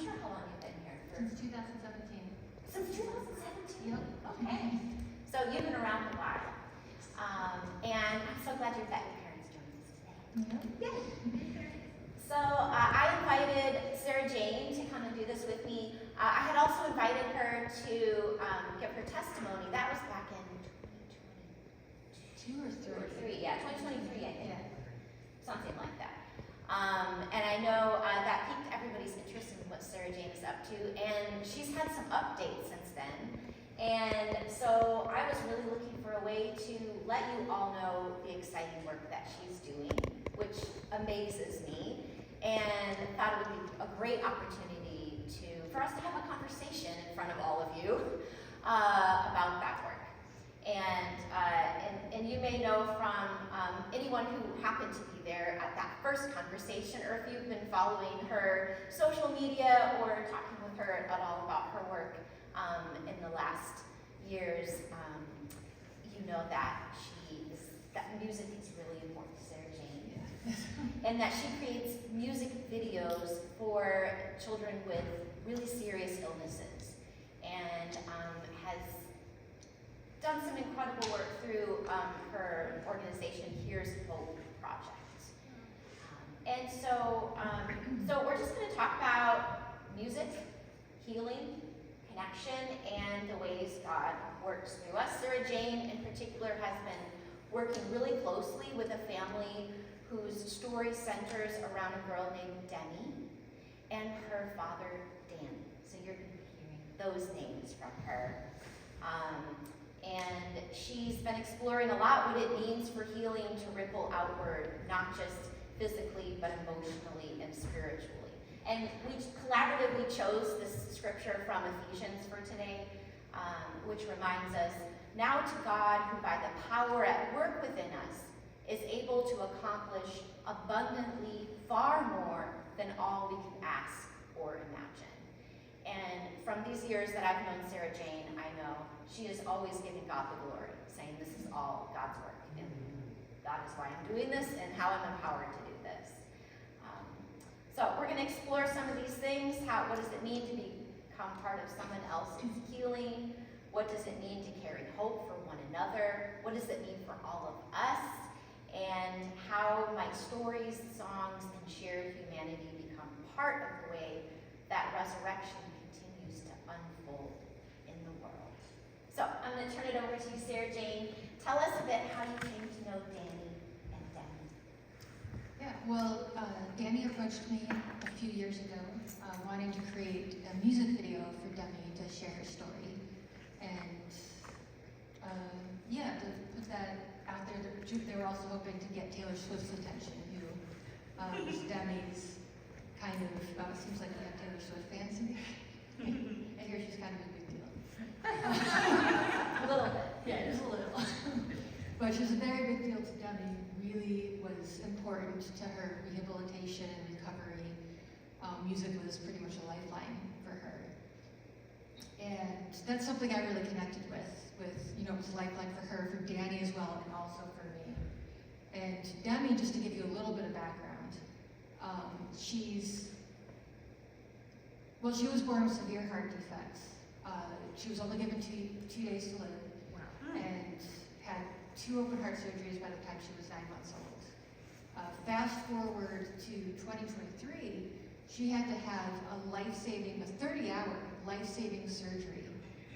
sure how long you've been here. Since 2017. Since 2017? Yep. Okay. So you've been around a while. And I'm so glad your parents joined us today. Yep. Yay. So I invited Sara Jane to come and do this with me. I had also invited her to give her testimony. That was back in 2022 or 3. Yeah, 2023, I think. Yeah. Something like that. And I know that piqued everybody's interest in what Sara Jane is up to, and she's had some updates since then. And so I was really looking for a way to let you all know the exciting work that she's doing, which amazes me, and thought it would be a great opportunity for us to have a conversation in front of all of you about that work. And you may know from anyone who happened to be there at that first conversation, or if you've been following her social media or talking with her at all about her work in the last years, you know that music is really important to Sara Jane. Yeah. And that she creates music videos for children with really serious illnesses, and has done some incredible work through her organization, Here's Hope Project. And so we're just going to talk about music, healing, connection, and the ways God works through us. Sara Jane, in particular, has been working really closely with a family whose story centers around a girl named Demi and her father, Dan. So you're going to be hearing those names from her. And she's been exploring a lot what it means for healing to ripple outward, not just physically, but emotionally and spiritually. And we collaboratively chose this scripture from Ephesians for today, which reminds us, now to God, who by the power at work within us is able to accomplish abundantly far more than all we can ask or imagine. And from these years that I've known Sara Jane, I know she is always giving God the glory, saying this is all God's work, and God is why I'm doing this and how I'm empowered to do this. So we're going to explore some of these things. What does it mean to become part of someone else's healing? What does it mean to carry hope for one another? What does it mean for all of us? And how might stories, songs, and shared humanity become part of the way that resurrection continues to unfold in the world. So I'm going to turn it over to you, Sara Jane. Tell us a bit how you came to know Danny and Demi. Yeah, well, Danny approached me a few years ago wanting to create a music video for Demi to share her story. And to put that out there, they were also hoping to get Taylor Swift's attention, who was Demi's kind of, seems like we have Taylor Swift fans in here. I hear she's kind of a big deal. A little bit. Yeah, just a little. But she was a very big deal to Demi, really was important to her rehabilitation and recovery. Music was pretty much a lifeline for her. And that's something I really connected with, it was a lifeline for her, for Danny as well, and also for me. And Demi, just to give you a little bit of background, she was born with severe heart defects. She was only given two days to live, and had 2 open heart surgeries by the time she was 9 months old. Fast forward to 2023, she had to have a 30-hour life-saving surgery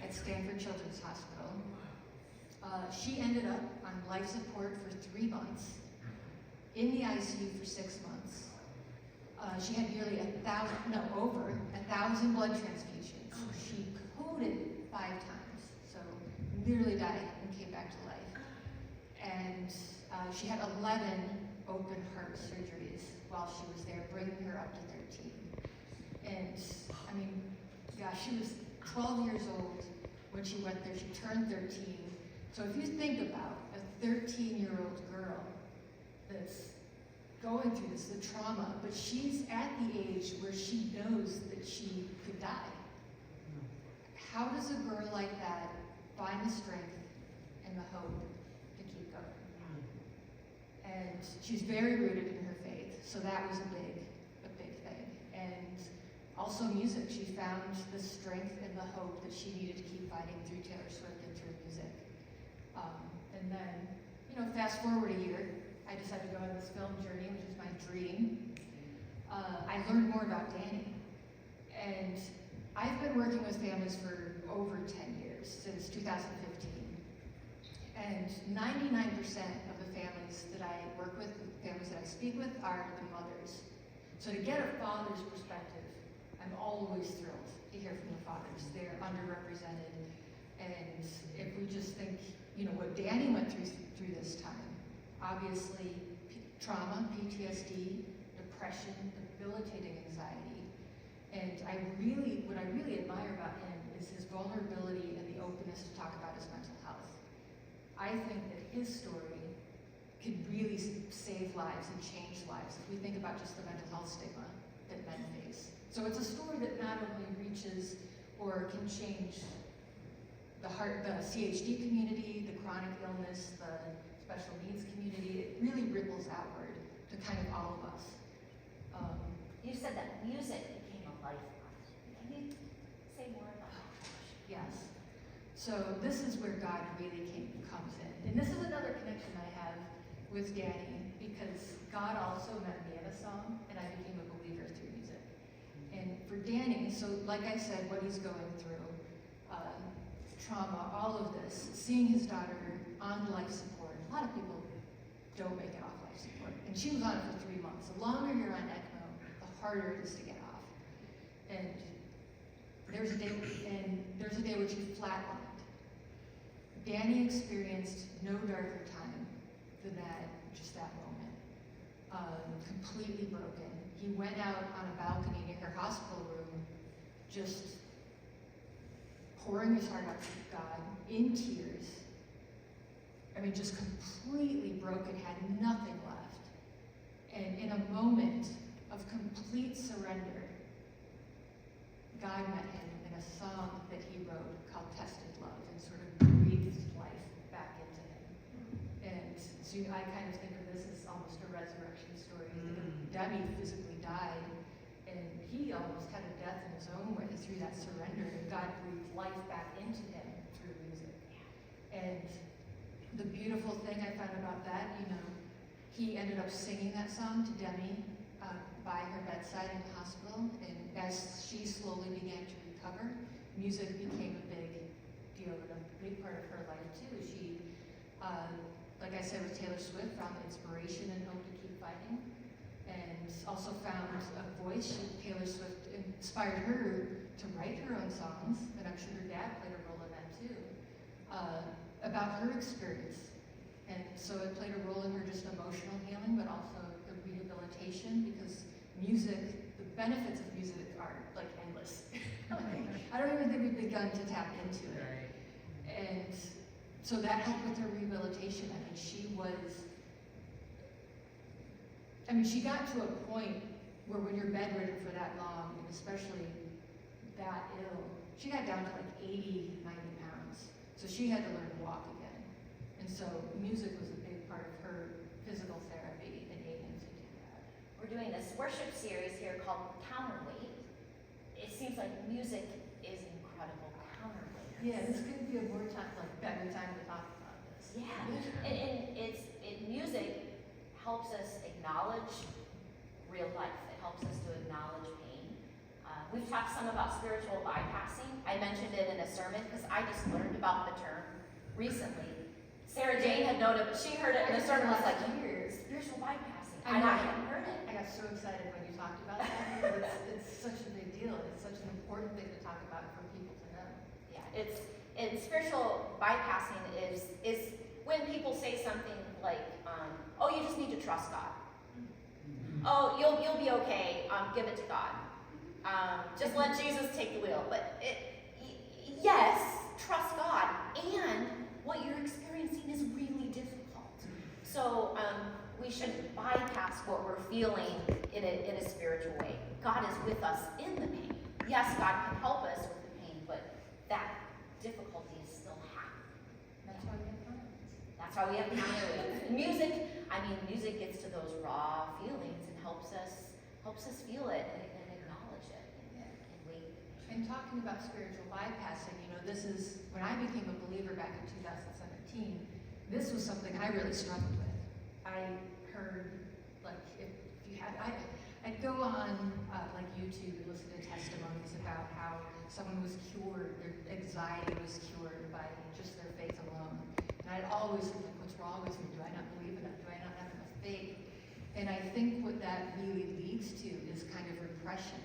at Stanford Children's Hospital. She ended up on life support for 3 months, in the ICU for 6 months. She had nearly over 1,000 blood transfusions. She coded 5 times, so literally died and came back to life. And she had 11 open heart surgeries while she was there, bringing her up to 13. And she was 12 years old when she went there. She turned 13. So if you think about a 13-year-old girl that's going through this, the trauma, but she's at the age where she knows that she could die. How does a girl like that find the strength and the hope to keep going? And she's very rooted in her faith, so that was a big thing. And Also music. She found the strength and the hope that she needed to keep fighting through Taylor Swift and through music. And then, fast forward a year, I decided to go on this film journey, which is my dream. I learned more about Danny. And I've been working with families for over 10 years, since 2015. And 99% of the families that I work with, the families that I speak with, are the mothers. So to get a father's perspective, I'm always thrilled to hear from the fathers. They're underrepresented. And if we just think, what Danny went through this time, obviously trauma, PTSD, depression, debilitating anxiety. And what I really admire about him is his vulnerability and the openness to talk about his mental health. I think that his story could really save lives and change lives if we think about just the mental health stigma that men face. So it's a story that not only reaches or can change the CHD community, the chronic illness, the special needs community, it really ripples outward to kind of all of us. You said that music became a lifeline. Can you say more about that? Yes. So this is where God really comes in. And this is another connection I have with Danny, because God also met me in a song, and I became a believer through music. And for Danny, so like I said, what he's going through, trauma, all of this, seeing his daughter on life support. A lot of people don't make it off life support. And she was on it for 3 months. The longer you're on ECMO, the harder it is to get off. And there's a day where she flatlined. Danny experienced no darker time than that moment. Completely broken. He went out on a balcony near her hospital room, just pouring his heart out to God in tears. I mean, just completely broken, had nothing left. And in a moment of complete surrender, God met him in a song that he wrote called Tested Love, and sort of breathed life back into him. And so I kind of think of this as almost a resurrection story. Debbie physically died, and he almost had a death in his own way through that surrender, and God breathed life back into him through music. And the beautiful thing I found about that, he ended up singing that song to Demi by her bedside in the hospital, and as she slowly began to recover, music became a big deal and a big part of her life too. She, like I said with Taylor Swift, found inspiration and hope to keep fighting, and also found a voice. Taylor Swift inspired her to write her own songs, and I'm sure her dad played a role in that too, about her experience. And so it played a role in her just emotional healing, but also the rehabilitation, because music, the benefits of music are like endless. I don't even think we've begun to tap into it. And so that helped with her rehabilitation. She got to a point where when you're bedridden for that long, and especially that ill, she got down to like 80, 90 pounds. So she had to learn to walk again. And so music was a big part of her physical therapy and aiding to do that. We're doing this worship series here called Counterweight. It seems like music is incredible counterweight. Yeah, this could be a more time, better time to talk about this. Yeah, and music helps us acknowledge real life. It helps us to acknowledge pain. We've talked some about spiritual bypassing. I mentioned it in a sermon because I just learned about the term recently. Sara Jane had known it, but she heard it in a sermon. I was like, spiritual bypassing. I hadn't heard it. I got so excited when you talked about that. It's such a big deal. It's such an important thing to talk about for people to know. Yeah, and spiritual bypassing is when people say something like, oh, you just need to trust God. Oh, you'll be okay. Give it to God. Just let Jesus take the wheel. But yes, trust God. And what you're experiencing is really difficult. So we shouldn't bypass what we're feeling in a spiritual way. God is with us in the pain. Yes, God can help us with the pain, but that difficulty is still happening. That's why we have fun. That's why we have counterweight. Music gets to those raw feelings and helps us feel it and acknowledge it. in talking about spiritual bypassing, you know, this is, when I became a believer back in 2017, this was something I really struggled with. I heard, like, if you had, I'd go on, like, YouTube and listen to testimonies about how someone was cured, their anxiety was cured by just their faith alone. And I'd always think, like, what's wrong with me? Do I not believe enough? Do I not have enough faith? And I think what that really leads to is kind of repression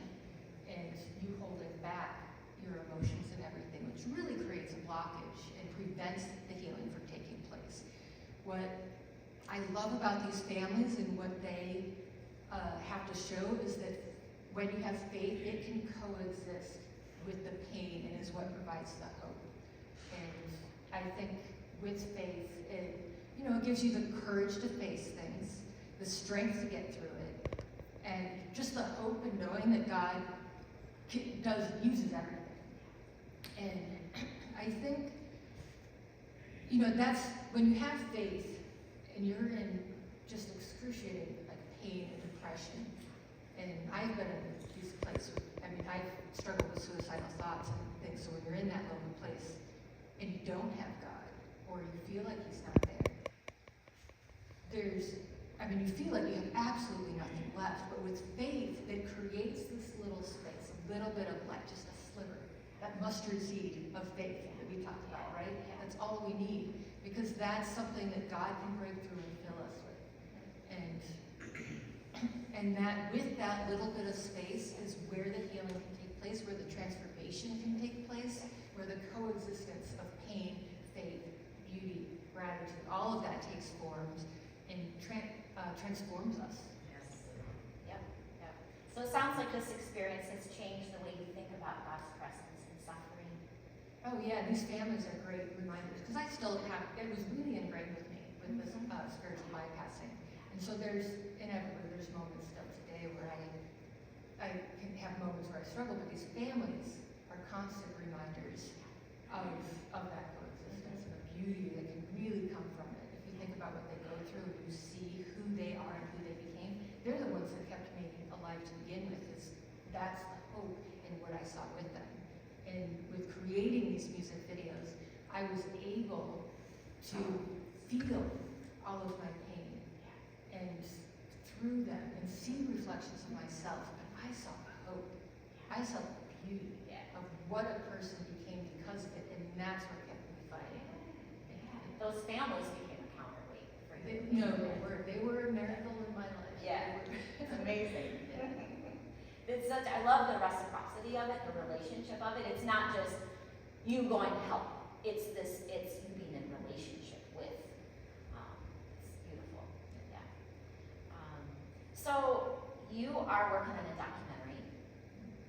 and you holding back your emotions and everything, which really creates a blockage and prevents the healing from taking place. What I love about these families and what they have to show is that when you have faith, it can coexist with the pain and is what provides the hope. And I think with faith, it, you know, it gives you the courage to face things, the strength to get through it, and just the hope and knowing that God uses everything. And I think, you know, that's when you have faith and you're in just excruciating like pain and depression. And I've been in these places. I mean, I've struggled with suicidal thoughts and things. So when you're in that lonely place and you don't have God, or you feel like He's not there, you feel like you have absolutely nothing left. But with faith, it creates this little space, a little bit of light, just a sliver, that mustard seed of faith that we talked about, right? That's all we need, because that's something that God can break through and fill us with. And that with that little bit of space is where the healing can take place, where the transformation can take place, where the coexistence of pain, faith, beauty, gratitude, all of that takes forms and transforms us. Yes. Yep. Yep. So it sounds like this experience has changed the way you think about God's presence and suffering. Oh yeah, these families are great reminders, because I still have, it was really ingrained with me, with this spiritual bypassing. And so there's moments still today where I can have moments where I struggle, but these families are constant reminders of that coexistence and the beauty that can really come from it. If you think about what they go through, you see who they are and who they became. They're the ones that kept me alive to begin with. That's the hope in what I saw with them. And with creating these music videos, I was able to feel all of my pain and through them and see reflections of myself. But I saw the hope. I saw the beauty of what a person became because of it, and that's what kept me fighting. Those families became a counterweight for you. They were a miracle in my life. Yeah, it's amazing. It's such, I love the reciprocity of it, the relationship of it. It's not just you going to help. It's you being in relationship with. It's beautiful. Yeah. So you are working on a documentary.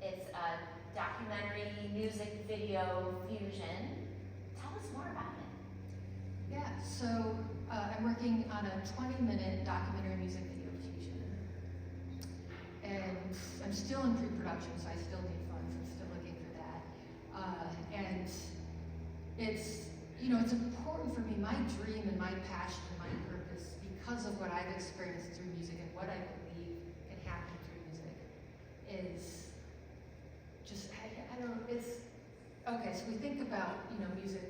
It's a documentary music video fusion. Tell us more about it. Yeah, so I'm working on a 20-minute documentary music video fusion. And I'm still in pre-production, so I still need funds. I'm still looking for that. And it's, it's important for me, my dream and my passion and my purpose, because of what I've experienced through music and what I believe can happen through music, is just, I don't know, it's, okay, so we think about, music,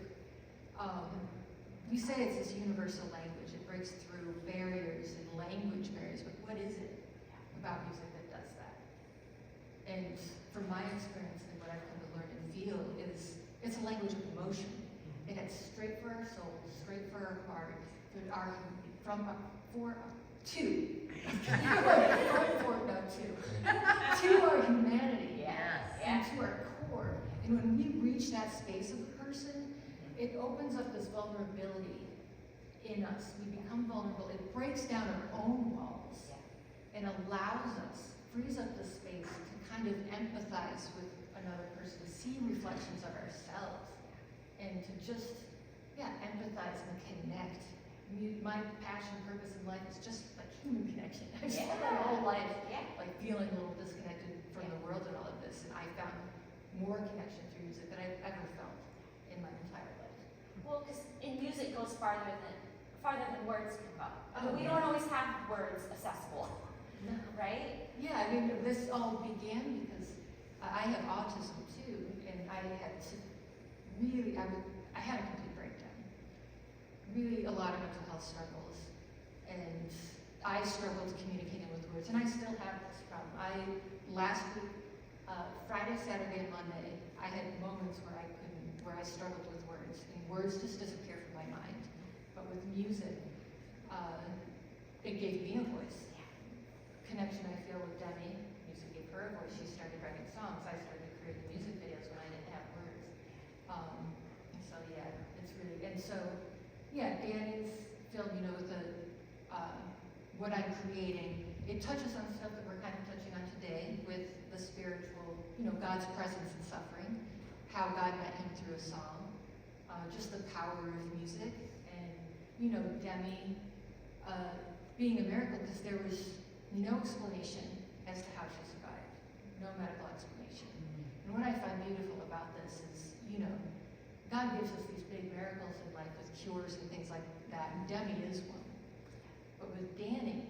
we say it's this universal language. It breaks through barriers and language barriers, but what is it about music that does that? And from my experience and what I've come to learn and feel is it's a language of emotion. And it's straight for our soul, straight for our heart, to our humanity, and to our core. And when we reach that space of a person, it opens up this vulnerability in us. We become vulnerable. It breaks down our own walls and allows us, frees up the space to kind of empathize with another person, to see reflections of ourselves, and to just, empathize and connect. My passion, purpose in life is just like human connection. I've spent my whole life like feeling a little disconnected from the world and all of this, and I found more connection through music than I've ever felt in my entire life. Well, because in music goes farther than words can go. We don't always have words accessible, right? Yeah, I mean, this all began because I have autism too, and I had to really, I had a complete breakdown. Really a lot of mental health struggles, and I struggled communicating with words, and I still have this problem. Last week, Friday, Saturday, and Monday, I had moments where I struggled with words, and words just disappear from my mind. But with music, it gave me a voice. Connection I feel with Demi, music gave her a voice. She started writing songs. I started creating music videos when I didn't have words. And so yeah, it's really, and so yeah, Danny's film, you know, what I'm creating, it touches on stuff that we're kind of touching on today with the spiritual, you know, God's presence in suffering, how God met him through a song, just the power of music, and, you know, Demi being a miracle because there was no explanation as to how she survived, no medical explanation. And what I find beautiful about this is, you know, God gives us these big miracles in life with cures and things like that, and Demi is one. But with Danny,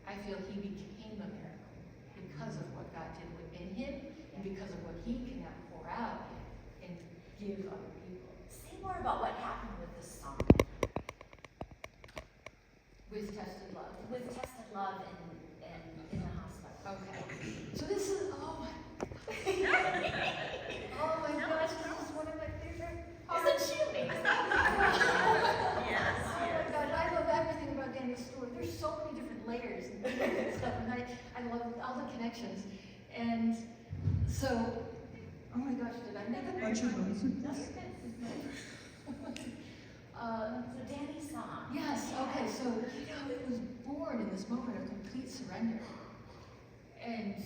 I feel he became a miracle because of what God did within him and because of what he can now pour out and give other people. Say more about what happened with this song. With Tested Love. With Tested Love in the hospital. Okay. So this is, oh my gosh, this is one of my favorite parts. Isn't she amazing? Yes. Oh my gosh, I love everything about Danny's story. There's so many different layers and stuff, and I love all the connections. And so, oh my gosh, did I make a What's your voice? So Danny's song. Yes, okay, so, you know, it was born in this moment of complete surrender. And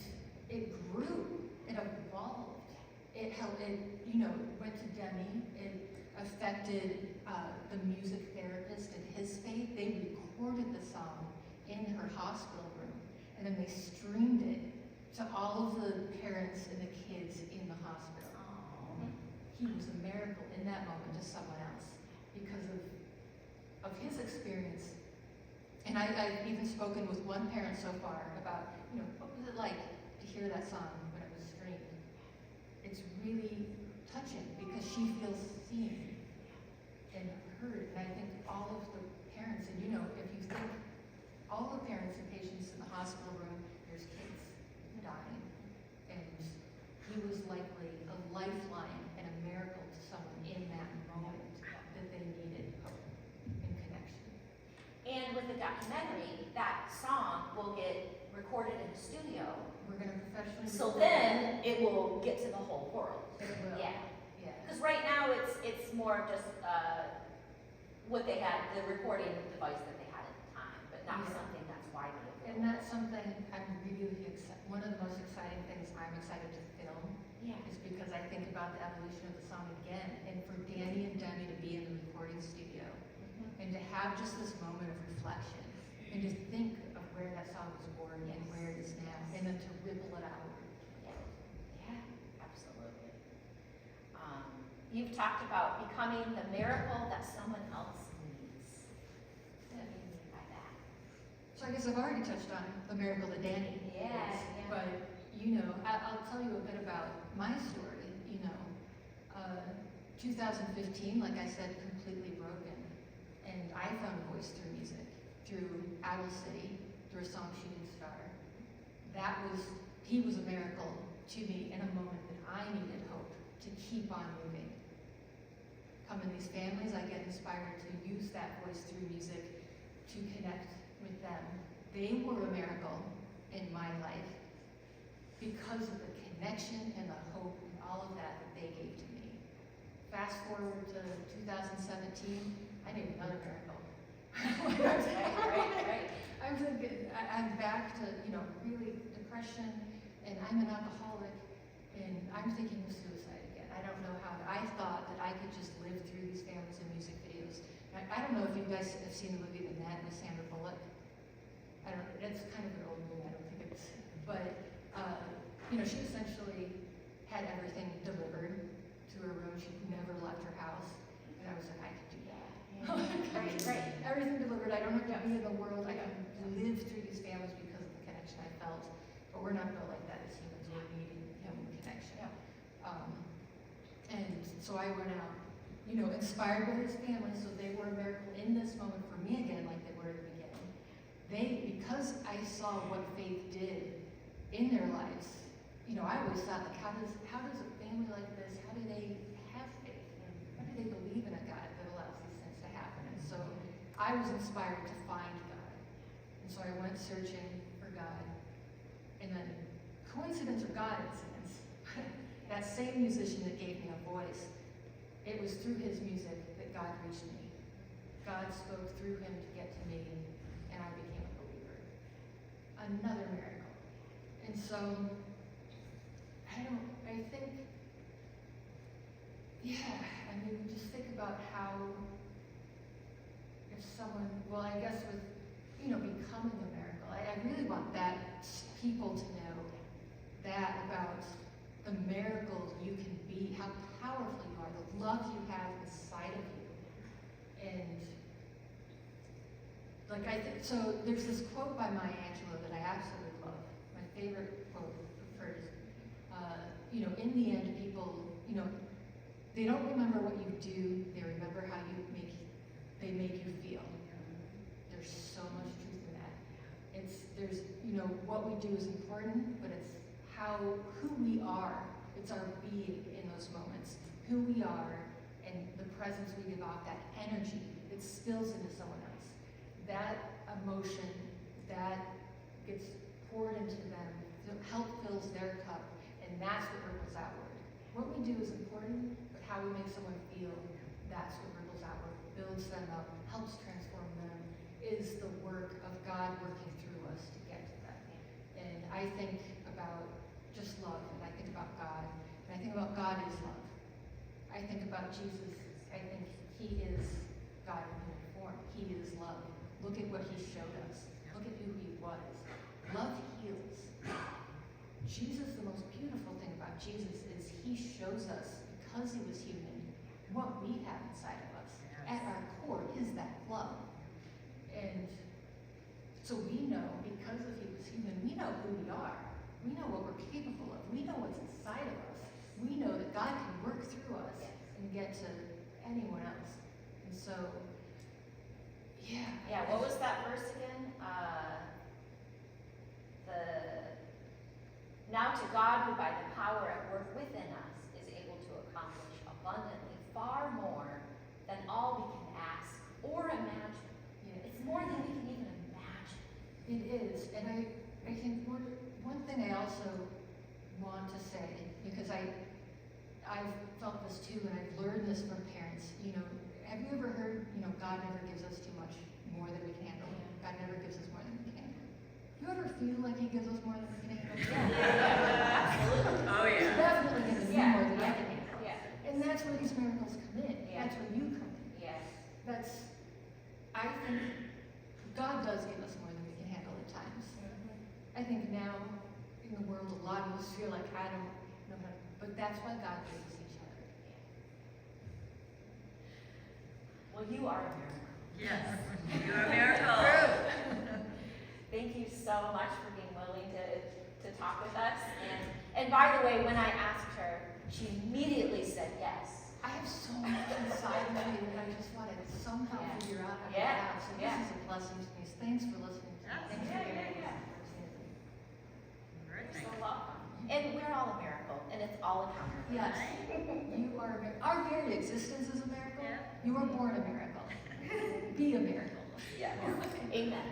it grew, it evolved. It helped, you know, went to Demi. It affected the music therapist and his faith. They recorded the song in her hospital room, and then they streamed it to all of the parents and the kids in the hospital. Oh. He was a miracle in that moment to someone else because of his experience. And I've even spoken with one parent so far about, you know, what was it like to hear that song when it was streamed? It's really touching because she feels seen and heard. And I think all of the parents, and you know, if you think all the parents and patients in the hospital room, there's kids dying. And he was likely a lifeline and a miracle to someone in that moment that they needed hope and connection. And with the documentary, that song will get recorded in the studio. We're going to professionally. So then it will get to the whole world. It will. Yeah. Yeah. Because right now it's more just what they had, the recording device that they had at the time, but not Yeah. something that's widely available. And that's something I'm really excited. One of the most exciting things I'm excited to film Yeah. is because I think about the evolution of the song again, and for Danny and Demi to be in the recording studio and to have just this moment of reflection and to think of where that song was born and where it is now, and then to ripple it outward. Yeah, absolutely. You've talked about becoming the miracle that someone else needs. What do you mean by that? So I guess I've already touched on the miracle that Danny Yeah, is, yeah. but you know, I'll tell you a bit about my story. You know, 2015, like I said, completely broken, and I found a voice through music, through Owl City, through a song Shooting Star. He was a miracle to me in a moment that I needed hope to keep on moving. Come in these families, I get inspired to use that voice through music to connect with them. They were a miracle in my life because of the connection and the hope and all of that they gave to me. Fast forward to 2017, I need another miracle. Right. I'm thinking, I'm back to, you know, really depression, and I'm an alcoholic, and I'm thinking of suicide again. I don't know how. I thought that I could just live through these families and music videos. I don't know if you guys have seen the movie The Net with Sandra Bullock. It's kind of an old movie. I don't think it's, but you know, she essentially had everything delivered to her room. She never left her house, and I was like, I could do that. Right. Everything delivered. I don't have to be in the world. I can live through these families because of the connection I felt. But we're not built like that as humans. We need human connection. so I went out, you know, inspired by his family, so they were a miracle in this moment for me again, like they were at the beginning. Because I saw what faith did in their lives, you know, I always thought, like, how does a family like this, how do they have faith? How do they believe in a God that allows these things to happen? And so I was inspired to find God. And so I went searching for God. And then, coincidence or God incidence, that same musician that gave me a voice, it was through his music that God reached me. God spoke through him to get to me, and I became a believer. Another miracle. And so, I think, I mean, just think about how, if someone, well, I guess with, you know, becoming a miracle, I really want that people to know that about the miracle you can be, how powerful you are, the love you have inside of you. And, like, I think, so there's this quote by Maya Angelou that I absolutely love. My favorite quote preferred is, you know, in the end, people, you know, they don't remember what you do, they remember how they make you feel. There's so much truth in that. There's, you know, what we do is important, but it's who we are. It's our being in those moments. Who we are and the presence we give off, that energy that spills into someone else. That emotion that gets poured into them, help fills their cup, and that's what ripples outward. What we do is important, but how we make someone feel, that's what ripples outward, builds them up, helps transform them, is the work of God working through us to get to that. And I think about just love, and I think about God, and I think about God is love. I think about Jesus, I think he is God in human form. He is love. Look at what he showed us. Look at who he was. Love heals. Jesus, the most beautiful thing about Jesus is he shows us, because he was human, what we have inside of us. At our core is that love. And so we know, because of he was human, we know who we are. We know what we're capable of. We know what's inside of us. We know that God can work through us and get to anyone else. And so, Yeah, what was that verse again? Now to God, who by the power at work within us is able to accomplish abundantly far more than all we can ask or imagine. It's more than we can even imagine. it is. And I think one thing I also want to say, because I've felt this too, and I've learned this from parents, you know, have you ever heard, you know, God never gives us too much, more than we can handle? God never gives us more than we can handle. You ever feel like he gives us more than we can handle? Absolutely. Oh, He's yeah. definitely giving me more than I can handle. Yeah. And that's where these miracles come in. Yeah. That's where you come in. Yes. I think God does give us more than we can handle at times. I think now, in the world, a lot of us feel like, I don't know how to, but that's why God gives us each other. Well, you are a miracle. Yes. You're a miracle. Thank you so much for being willing to talk with us. And by the way, when I asked her, she immediately said yes. I have so much inside of me that I just want to somehow figure out how to get out. So this is a blessing to me. Thanks for listening to me. Thanks for giving me this opportunity. You're so welcome. And we're all a miracle, and it's all a counter. Yes, you are a miracle. Our very existence is a miracle. Yeah. You were born a miracle. Be a miracle. Yeah. Amen.